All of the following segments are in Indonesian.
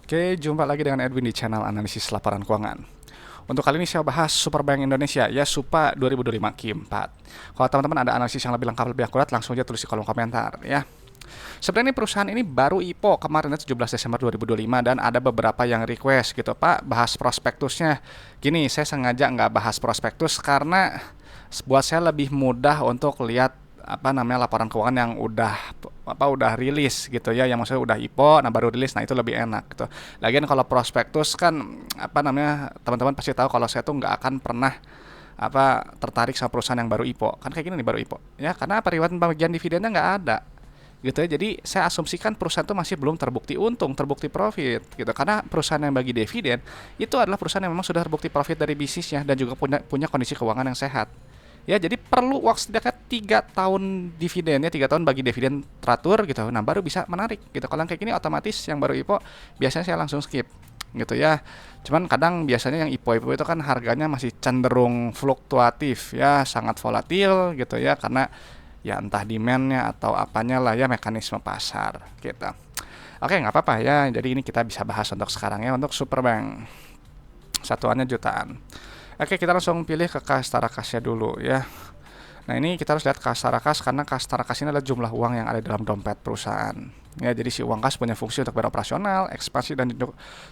Oke, jumpa lagi dengan Edwin di channel analisis laporan keuangan. Untuk kali ini saya bahas Superbank Indonesia, ya SUPA 2025 Q4. Kalau teman-teman ada analisis yang lebih lengkap, lebih akurat, langsung aja tulis di kolom komentar ya. Sebenarnya perusahaan ini baru IPO kemarin 17 Desember 2025 dan ada beberapa yang request gitu, Pak, bahas prospektusnya. Gini, saya sengaja nggak bahas prospektus karena buat saya lebih mudah untuk lihat laporan keuangan yang udah rilis gitu ya, yang maksudnya udah IPO nah baru rilis, nah itu lebih enak gitu. Lagian kalau prospektus kan teman-teman pasti tahu kalau saya tuh nggak akan pernah tertarik sama perusahaan yang baru IPO, kan kayak gini nih baru IPO ya, karena periwat pembagian dividennya nggak ada gitu ya. Jadi saya asumsikan perusahaan itu masih belum terbukti untung, terbukti profit gitu. Karena perusahaan yang bagi dividen itu adalah perusahaan yang memang sudah terbukti profit dari bisnisnya dan juga punya kondisi keuangan yang sehat. Ya, jadi perlu waktu setidaknya 3 tahun dividennya, 3 tahun bagi dividen teratur gitu. Nah, baru bisa menarik gitu. Kalau yang kayak gini otomatis yang baru IPO biasanya saya langsung skip gitu ya. Cuman kadang biasanya yang IPO itu kan harganya masih cenderung fluktuatif ya, sangat volatil gitu ya, karena ya entah demandnya atau apanya lah ya, mekanisme pasar gitu. Oke, nggak apa-apa ya. Jadi ini kita bisa bahas untuk sekarang ya, untuk Superbank. Satuannya jutaan. Oke, kita langsung pilih ke kas tarakasnya dulu ya. Nah, ini kita harus lihat kas tarakas karena kas tarakas ini adalah jumlah uang yang ada dalam dompet perusahaan. Ya, jadi si uang kas punya fungsi untuk beroperasional, ekspansi, dan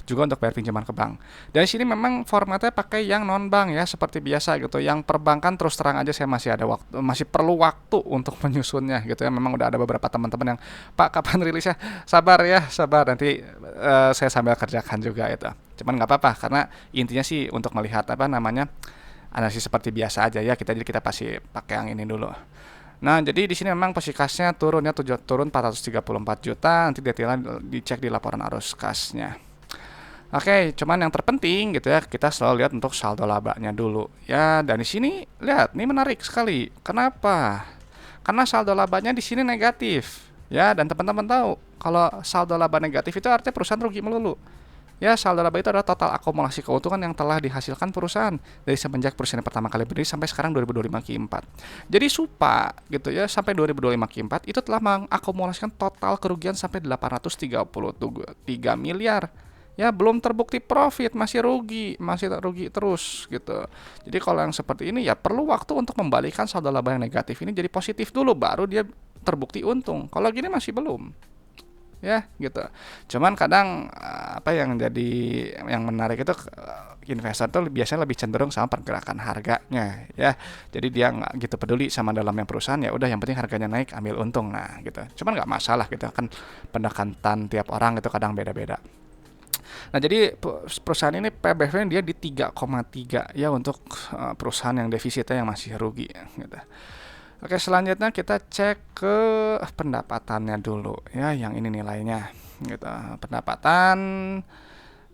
juga untuk bayar pinjaman ke bank. Dari sini memang formatnya pakai yang non bank ya, seperti biasa gitu. Yang perbankan terus terang aja saya masih perlu waktu untuk menyusunnya gitu ya. Memang udah ada beberapa teman-teman yang, Pak, kapan rilisnya? Sabar ya, sabar, nanti saya sambil kerjakan juga itu. Cuman nggak apa-apa karena intinya sih untuk melihat analisis seperti biasa aja ya, kita pasti pakai yang ini dulu. Nah, jadi di sini memang posisi kasnya turun ya, turun 434 juta, nanti detailnya dicek di laporan arus kasnya. Oke, cuman yang terpenting gitu ya, kita selalu lihat untuk saldo labanya dulu ya. Dan di sini lihat, ini menarik sekali. Kenapa? Karena saldo labanya di sini negatif ya, dan teman-teman tahu kalau saldo laba negatif itu artinya perusahaan rugi melulu. Ya, saldo laba itu adalah total akumulasi keuntungan yang telah dihasilkan perusahaan dari semenjak perusahaan pertama kali berdiri sampai sekarang 2025 Q4. Jadi SUPA gitu ya, sampai 2025 Q4 itu telah mengakumulasikan total kerugian sampai 833 miliar. Ya, belum terbukti profit, masih rugi terus gitu. Jadi kalau yang seperti ini ya perlu waktu untuk membalikan saldo laba yang negatif ini jadi positif dulu, baru dia terbukti untung. Kalau gini masih belum ya gitu. Cuman kadang yang menarik itu investor tuh biasanya lebih cenderung sama pergerakan harganya ya. Jadi dia nggak gitu peduli sama dalamnya perusahaan, ya udah yang penting harganya naik, ambil untung, nah gitu. Cuman nggak masalah gitu kan, pendekatan tiap orang itu kadang beda-beda. Nah, jadi perusahaan ini PBV dia di 3,3 ya, untuk perusahaan yang defisitnya yang masih rugi gitu. Oke, selanjutnya kita cek ke pendapatannya dulu ya, yang ini nilainya gitu. Pendapatan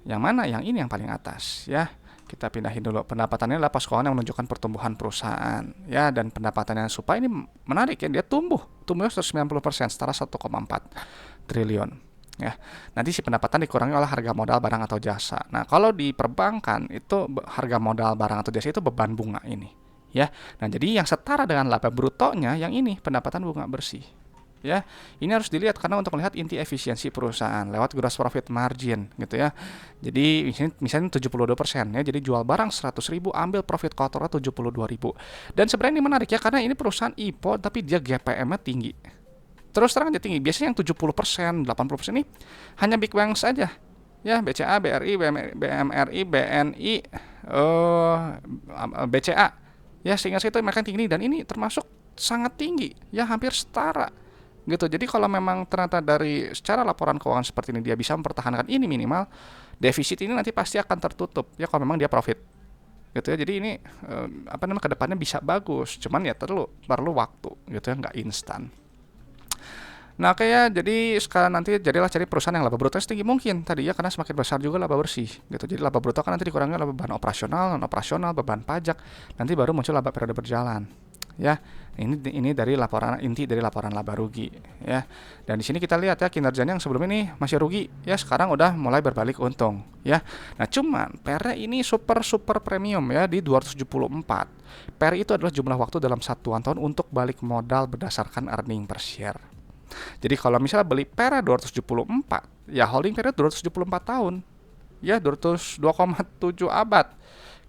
yang mana? Yang ini yang paling atas ya. Kita pindahin dulu. Pendapatannya adalah pos keuangan yang menunjukkan pertumbuhan perusahaan ya, dan pendapatannya SUPA ini menarik ya, dia tumbuhnya 190%, setara 1,4 triliun ya. Nanti si pendapatan dikurangi oleh harga modal barang atau jasa. Nah, kalau di perbankan itu harga modal barang atau jasa itu beban bunga ini ya. Nah, jadi yang setara dengan laba brutonya yang ini pendapatan bunga bersih ya. Ini harus dilihat karena untuk melihat inti efisiensi perusahaan lewat gross profit margin gitu ya. Jadi misalnya 72% ya, jadi jual barang 100.000, ambil profit kotornya 72.000. Dan sebenarnya ini menarik ya, karena ini perusahaan IPO tapi dia GPM-nya tinggi. Terus terang aja tinggi. Biasanya yang 70%, 80% ini hanya big banks aja ya, BCA, BRI, BMRI, BNI, BCA ya, sehingga itu mereka tinggi, dan ini termasuk sangat tinggi ya, hampir setara gitu. Jadi kalau memang ternyata dari secara laporan keuangan seperti ini dia bisa mempertahankan ini, minimal defisit ini nanti pasti akan tertutup ya kalau memang dia profit gitu ya. Jadi ini kedepannya bisa bagus, cuman ya perlu waktu gitu ya, nggak instan. Nah, kayak jadi sekarang nanti jadilah cari perusahaan yang laba bruto setinggi mungkin tadi ya, karena semakin besar juga laba bersih gitu. Jadi laba bruto kan nanti dikurangi laba beban operasional, non operasional, beban pajak, nanti baru muncul laba periode berjalan ya. Ini dari laporan inti dari laporan laba rugi ya. Dan di sini kita lihat ya, kinerjanya yang sebelum ini masih rugi ya, sekarang udah mulai berbalik untung ya. Nah, cuman PR-nya ini super premium ya, di 274. PR itu adalah jumlah waktu dalam satuan tahun untuk balik modal berdasarkan earning per share Jadi kalau misalnya beli pera 274, ya holding period 274 tahun. Ya 2,7 abad.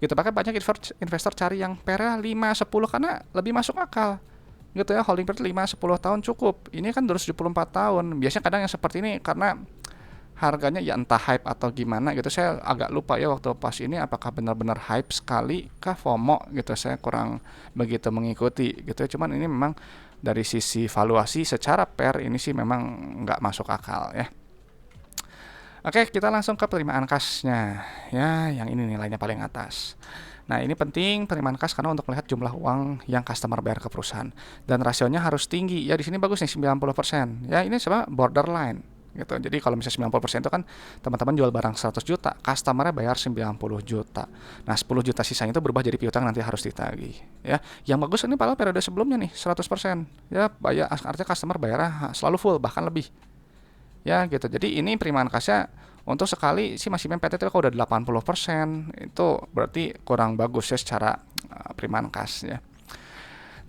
Gitu, pakai banyak investor cari yang pera 5-10 karena lebih masuk akal. Gitu ya, holding period 5-10 tahun cukup. Ini kan 274 tahun. Biasanya kadang yang seperti ini karena harganya ya entah hype atau gimana gitu, saya agak lupa ya waktu pas ini apakah benar-benar hype sekali kah FOMO gitu, saya kurang begitu mengikuti gitu. Cuman ini memang dari sisi valuasi secara pair ini sih memang nggak masuk akal ya. Oke, kita langsung ke penerimaan kasnya ya, yang ini nilainya paling atas. Nah, ini penting penerimaan kas karena untuk melihat jumlah uang yang customer bayar ke perusahaan dan rasionya harus tinggi. Ya di sini bagus nih 90%. Ya ini sama borderline gitu. Jadi kalau misalnya 90% itu kan teman-teman jual barang 100 juta, customernya bayar 90 juta. Nah, 10 juta sisanya itu berubah jadi piutang nanti harus ditagih ya. Yang bagus ini padahal periode sebelumnya nih 100%. Ya, bayar artinya customer bayarnya selalu full bahkan lebih. Ya gitu. Jadi ini penerimaan kasnya untuk sekali sih masih mepet, itu kalau udah 80% itu berarti kurang bagus ya secara penerimaan kas ya.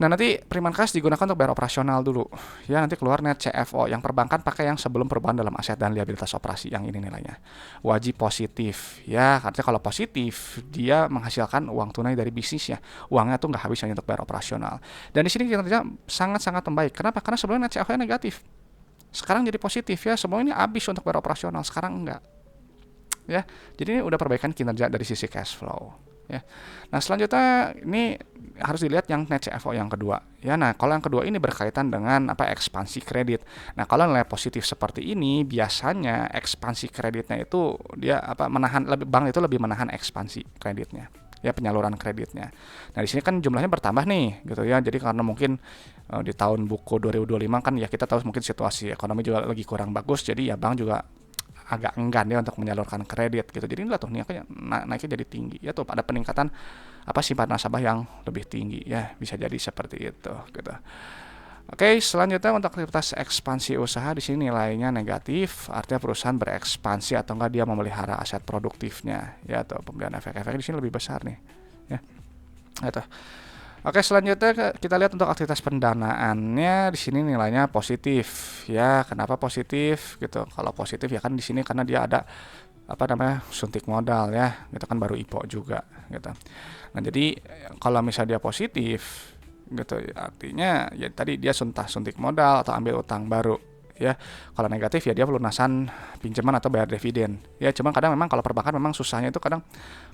Nah, nanti penerimaan kas digunakan untuk bayar operasional dulu. Ya, nanti keluar net CFO. Yang perbankan pakai yang sebelum perubahan dalam aset dan liabilitas operasi. Yang ini nilainya wajib positif. Ya, artinya kalau positif, dia menghasilkan uang tunai dari bisnisnya. Uangnya tuh nggak habis hanya untuk bayar operasional. Dan di sini kinerja sangat-sangat membaik. Kenapa? Karena sebelumnya net CFO-nya negatif. Sekarang jadi positif ya. Semua ini habis untuk bayar operasional. Sekarang enggak. Ya, jadi ini udah perbaikan kinerja dari sisi cash flow. Ya. Nah, selanjutnya ini harus dilihat yang net CFO yang kedua. Ya, nah kalau yang kedua ini berkaitan dengan ekspansi kredit. Nah, kalau nilai positif seperti ini biasanya ekspansi kreditnya itu dia bank itu lebih menahan ekspansi kreditnya. Ya, penyaluran kreditnya. Nah, di sini kan jumlahnya bertambah nih, gitu ya. Jadi karena mungkin di tahun buku 2025 kan ya kita tahu mungkin situasi ekonomi juga lagi kurang bagus, jadi ya bank juga agak enggan ya untuk menyalurkan kredit gitu. Jadi inilah tuh naiknya jadi tinggi ya, tuh ada peningkatan simpanan nasabah yang lebih tinggi ya, bisa jadi seperti itu gitu. Oke, selanjutnya untuk aktivitas ekspansi usaha di sini nilainya negatif, artinya perusahaan berekspansi atau enggak dia memelihara aset produktifnya ya, atau pembelian efek-efek di sini lebih besar nih ya. Gitu. Oke, selanjutnya kita lihat untuk aktivitas pendanaannya di sini nilainya positif ya. Kenapa positif gitu? Kalau positif ya kan di sini karena dia ada suntik modal ya, gitu kan, baru IPO juga gitu. Nah, jadi kalau misalnya dia positif gitu artinya ya tadi dia suntik modal atau ambil utang baru ya. Kalau negatif ya dia pelunasan pinjaman atau bayar dividen ya. Cuman kadang memang kalau perbankan memang susahnya itu kadang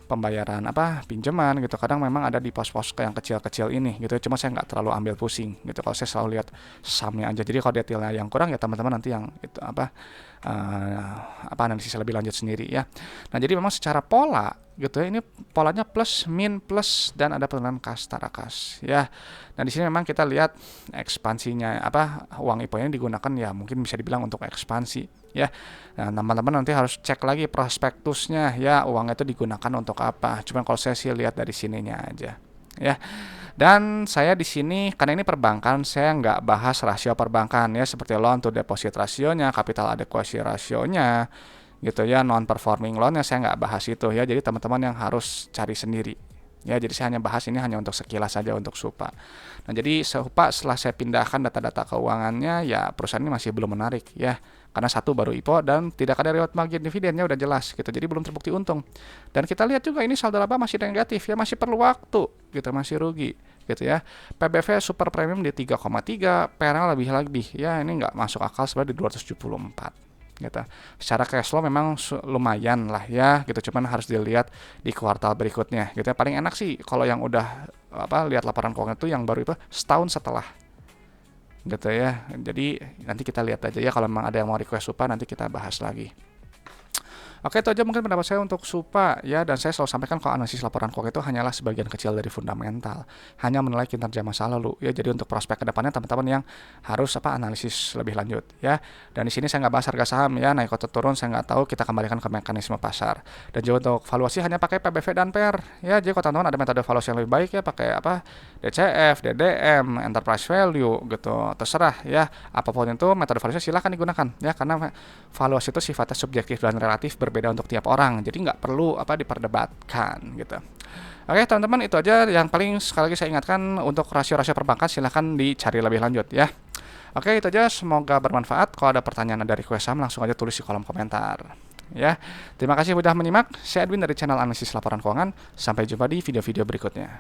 pembayaran pinjaman gitu, kadang memang ada di pos-pos yang kecil-kecil ini gitu. Cuma saya nggak terlalu ambil pusing gitu, kalau saya selalu lihat sahamnya aja. Jadi kalau detailnya yang kurang ya teman-teman nanti yang itu analisis lebih lanjut sendiri ya. Nah, jadi memang secara pola gitu ya, ini polanya plus min plus dan ada penurunan kas tarakas ya. Nah, di sini memang kita lihat ekspansinya uang IPO-nya digunakan ya mungkin bisa dibilang untuk ekspansi ya. Nah, teman-teman nanti harus cek lagi prospektusnya ya, uangnya itu digunakan untuk apa. Cuman kalau saya sih lihat dari sininya aja ya. Dan saya di sini karena ini perbankan, saya nggak bahas rasio perbankan ya, seperti loan to deposit rasionya, capital adequacy rasionya gitu ya, non performing loannya saya nggak bahas itu ya. Jadi teman-teman yang harus cari sendiri ya. Jadi saya hanya bahas ini hanya untuk sekilas saja untuk Supa. Nah, jadi Supa setelah saya pindahkan data-data keuangannya ya, perusahaan ini masih belum menarik ya, karena satu baru IPO dan tidak ada reward margin dividennya udah jelas gitu, jadi belum terbukti untung. Dan kita lihat juga ini saldo laba masih negatif ya, masih perlu waktu gitu, masih rugi gitu ya. PBV super premium di 3,3, PRL lebih ya, ini nggak masuk akal sebenarnya di 274 gitu. Secara cash flow memang lumayan lah ya gitu, cuman harus dilihat di kuartal berikutnya gitu ya. Paling enak sih kalau yang udah lihat laporan keuangan itu yang baru itu setahun setelah gitu ya. Jadi nanti kita lihat aja ya, kalau memang ada yang mau request Supa nanti kita bahas lagi. Oke, itu aja mungkin pendapat saya untuk Supa ya, dan saya selalu sampaikan kalau analisis laporan keuangan itu hanyalah sebagian kecil dari fundamental, hanya menilai kinerja masa lalu ya. Jadi untuk prospek kedepannya teman-teman yang harus analisis lebih lanjut ya. Dan di sini saya nggak bahas harga saham ya, naik atau turun saya nggak tahu, kita kembalikan ke mekanisme pasar. Dan juga untuk valuasi hanya pakai PBV dan PER ya. Jadi kalau teman-teman ada metode valuasi yang lebih baik ya, pakai DCF, DDM, enterprise value gitu, terserah ya. Apapun itu metode valuasi silahkan digunakan ya, karena valuasi itu sifatnya subjektif dan relatif, berbeda untuk tiap orang, jadi nggak perlu diperdebatkan gitu. Oke teman-teman, itu aja yang paling sekali lagi saya ingatkan. Untuk rasio-rasio perbankan silahkan dicari lebih lanjut ya. Oke, itu aja. Semoga bermanfaat. Kalau ada pertanyaan dari request saham, langsung aja tulis di kolom komentar. Ya, terima kasih sudah menyimak. Saya Edwin dari channel Analisis Laporan Keuangan. Sampai jumpa di video-video berikutnya.